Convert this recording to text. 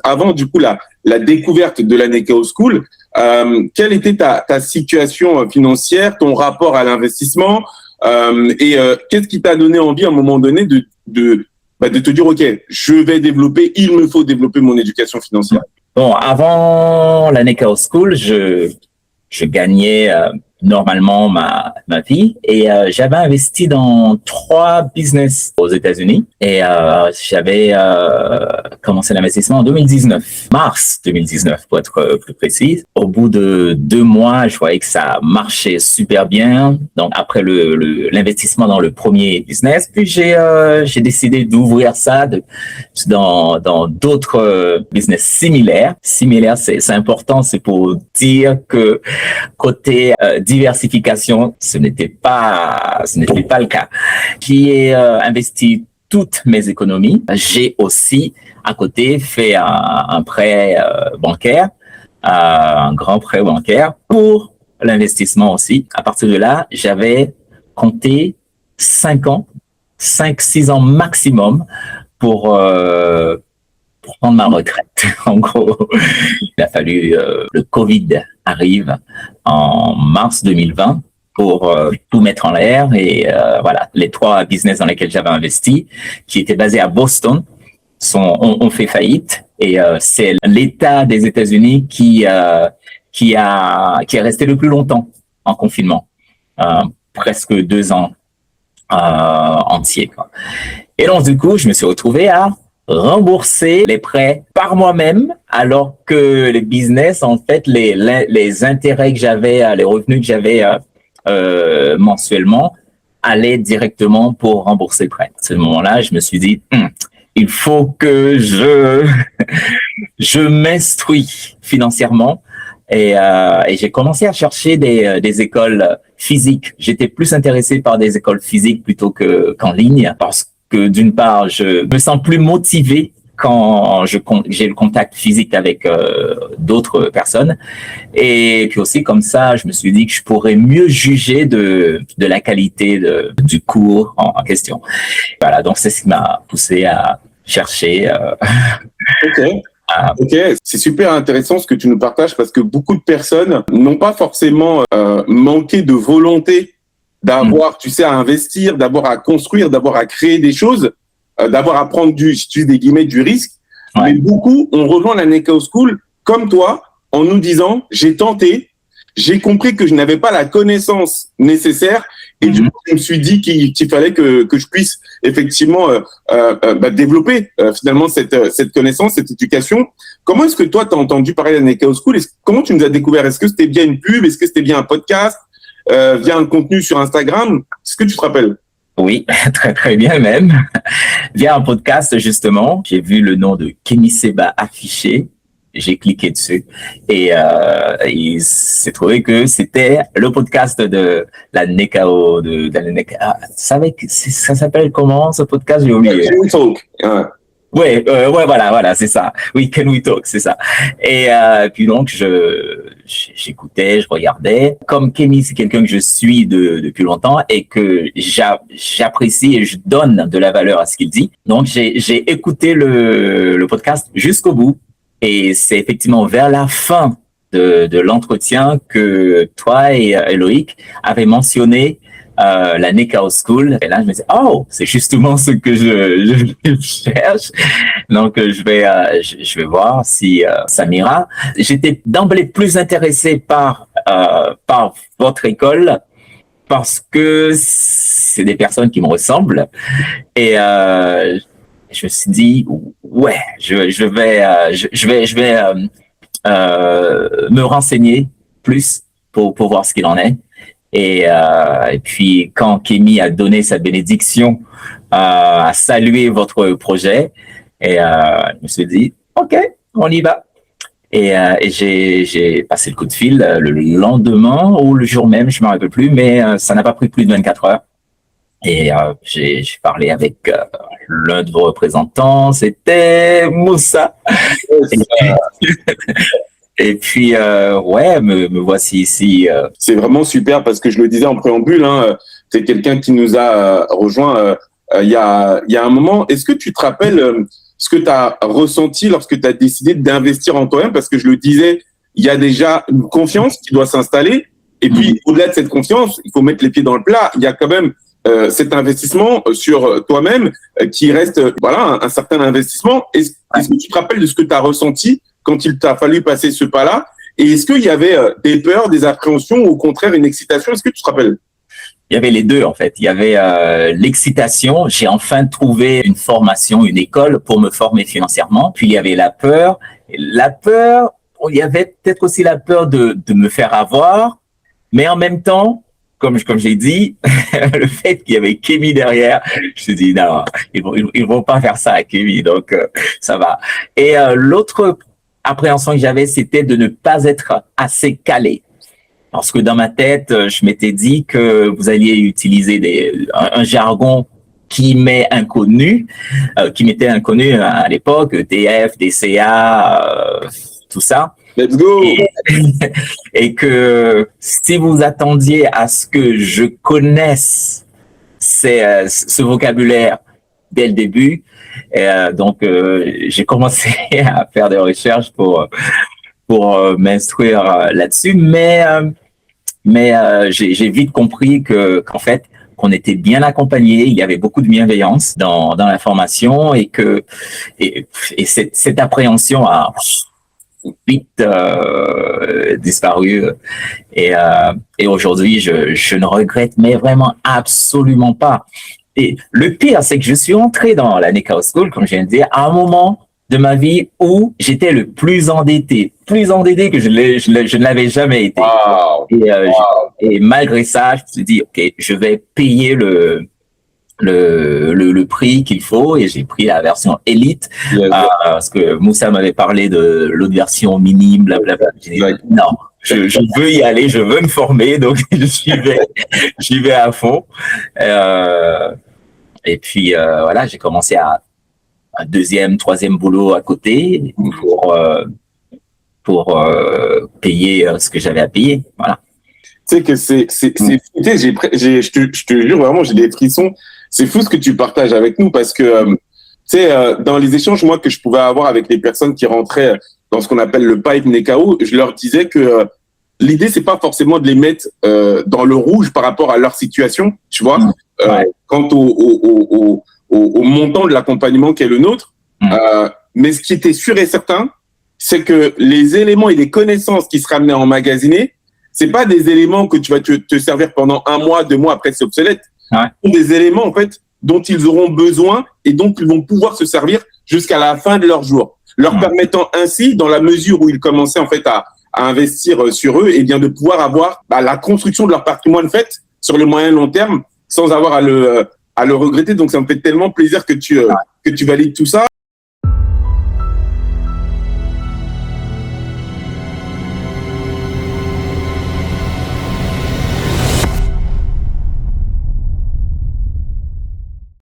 Avant du coup la découverte de la Nekao School, quelle était ta situation financière, ton rapport à l'investissement, et qu'est-ce qui t'a donné envie à un moment donné de te dire ok, il me faut développer mon éducation financière. Bon, avant la Nekao School, je gagnais normalement ma vie et j'avais investi dans 3 business aux États-Unis et j'avais commencé l'investissement en 2019, mars 2019 pour être plus précis. Au bout de 2 mois, je voyais que ça marchait super bien. Donc après l'investissement dans le premier business, puis j'ai décidé d'ouvrir ça dans d'autres business similaires. Similaires, c'est important, c'est pour dire que côté diversification, ce n'était pas le cas. J'y ai investi toutes mes économies. J'ai aussi à côté fait un prêt bancaire, un grand prêt bancaire pour l'investissement aussi. À partir de là, j'avais compté 5-6 ans maximum pour prendre ma retraite. En gros, il a fallu le Covid arrive en mars 2020 pour tout mettre en l'air et voilà, les 3 business dans lesquels j'avais investi, qui étaient basés à Boston, ont fait faillite et c'est l'État des États-Unis qui est resté le plus longtemps en confinement, presque 2 ans entiers, quoi. Et donc du coup, je me suis retrouvé à rembourser les prêts par moi-même, alors que les business, en fait, les intérêts que j'avais, les revenus que j'avais mensuellement allaient directement pour rembourser le prêt. À ce moment-là, je me suis dit, il faut que je m'instruis financièrement. Et j'ai commencé à chercher des écoles physiques. J'étais plus intéressé par des écoles physiques plutôt qu'en ligne, parce que d'une part, je me sens plus motivé quand j'ai le contact physique avec d'autres personnes. Et puis aussi, comme ça, je me suis dit que je pourrais mieux juger de la qualité du cours en question. Voilà, donc c'est ce qui m'a poussé à chercher. Ok, c'est super intéressant ce que tu nous partages parce que beaucoup de personnes n'ont pas forcément manqué de volonté d'avoir, tu sais, à investir, d'avoir à construire, d'avoir à créer des choses, d'avoir à prendre des guillemets, du risque. Ouais. Mais beaucoup ont rejoint la Nekao School comme toi en nous disant, j'ai tenté, j'ai compris que je n'avais pas la connaissance nécessaire et du coup, je me suis dit qu'il fallait que je puisse effectivement développer finalement cette connaissance, cette éducation. Comment est-ce que toi, tu as entendu parler de la Nekao School? Comment tu nous as découvert? Est-ce que c'était bien une pub? Est-ce que c'était bien un podcast? Via un contenu sur Instagram? Est-ce que tu te rappelles? Oui, très très bien même. Via un podcast, justement, j'ai vu le nom de Kémy Séba affiché. J'ai cliqué dessus et il s'est trouvé que c'était le podcast de la Nekao, de la Nekao. Ça s'appelle comment ce podcast? J'ai oublié. Can We Talk. Ouais, voilà, c'est ça. Oui, Can We Talk, c'est ça. Et puis donc j'écoutais, je regardais. Comme Kémy, c'est quelqu'un que je suis depuis longtemps et que j'apprécie et je donne de la valeur à ce qu'il dit. Donc j'ai écouté le podcast jusqu'au bout. Et c'est effectivement vers la fin de l'entretien que toi et Loïc avez mentionné la Nekao School. Et là, je me dis, oh, c'est justement ce que je cherche. Donc, je vais voir si ça m'ira. J'étais d'emblée plus intéressé par votre école parce que c'est des personnes qui me ressemblent. Et je me suis dit, ouais, je vais me renseigner plus pour voir ce qu'il en est. Et puis, quand Kémy a donné sa bénédiction, a salué votre projet, et je me suis dit, OK, on y va. Et j'ai passé le coup de fil le lendemain ou le jour même, je ne me rappelle plus, mais ça n'a pas pris plus de 24 heures. Et j'ai parlé avec l'un de vos représentants, c'était Moussa. Et puis, ouais, me voici ici. C'est vraiment super parce que je le disais en préambule, c'est quelqu'un qui nous a rejoint il y a un moment. Est-ce que tu te rappelles ce que tu as ressenti lorsque tu as décidé d'investir en toi-même, parce que je le disais, il y a déjà une confiance qui doit s'installer. Et puis, au-delà de cette confiance, il faut mettre les pieds dans le plat. Il y a quand même cet investissement sur toi-même qui reste voilà un certain investissement. Est-ce que tu te rappelles de ce que tu as ressenti quand il t'a fallu passer ce pas-là? Et est-ce qu'il y avait des peurs, des appréhensions ou au contraire une excitation? Est-ce que tu te rappelles? Il y avait les deux, en fait. Il y avait l'excitation. J'ai enfin trouvé une formation, une école pour me former financièrement. Puis il y avait la peur. La peur, il y avait peut-être aussi la peur de me faire avoir. Mais en même temps, comme j'ai dit, le fait qu'il y avait Kémy derrière, je me suis dit, non, ils vont pas faire ça à Kémy, donc ça va. Et l'autre appréhension que j'avais, c'était de ne pas être assez calé. Parce que dans ma tête, je m'étais dit que vous alliez utiliser un jargon qui m'était inconnu à l'époque, ETF, DCA, tout ça. Let's go! Et que si vous attendiez à ce que je connaisse ce vocabulaire dès le début, donc j'ai commencé à faire des recherches pour m'instruire là-dessus, mais j'ai vite compris qu'en fait qu'on était bien accompagné, il y avait beaucoup de bienveillance dans la formation et cette appréhension a vite disparu et aujourd'hui je ne regrette mais vraiment absolument pas. Et le pire, c'est que je suis entré dans la Nekao School, comme je viens de dire, à un moment de ma vie où j'étais le plus endetté que je ne l'avais jamais été. Wow. Et malgré ça, je me suis dit, ok, je vais payer le prix qu'il faut et j'ai pris la version élite parce que Moussa m'avait parlé de l'autre version minime, blablabla. J'ai dit, non, je veux y aller, je veux me former, donc j'y vais à fond. Et puis voilà, j'ai commencé un deuxième, troisième boulot à côté pour payer ce que j'avais à payer. Voilà. Tu sais que c'est je te jure vraiment, j'ai des frissons. C'est fou ce que tu partages avec nous parce que tu sais dans les échanges moi que je pouvais avoir avec les personnes qui rentraient dans ce qu'on appelle le pipe Nekao, je leur disais que l'idée c'est pas forcément de les mettre dans le rouge par rapport à leur situation, tu vois, quant au montant de l'accompagnement qui est le nôtre. Mais ce qui était sûr et certain, c'est que les éléments et les connaissances qui seraient amenés à emmagasiner, c'est pas des éléments que tu vas te servir pendant 1 mois, 2 mois après c'est obsolète. Ce sont des éléments en fait dont ils auront besoin et dont ils vont pouvoir se servir jusqu'à la fin de leur jour, leur permettant ainsi, dans la mesure où ils commençaient en fait à investir sur eux, et bien de pouvoir avoir la construction de leur patrimoine faite sur le moyen long terme sans avoir à le regretter. Donc ça me fait tellement plaisir que tu valides tout ça.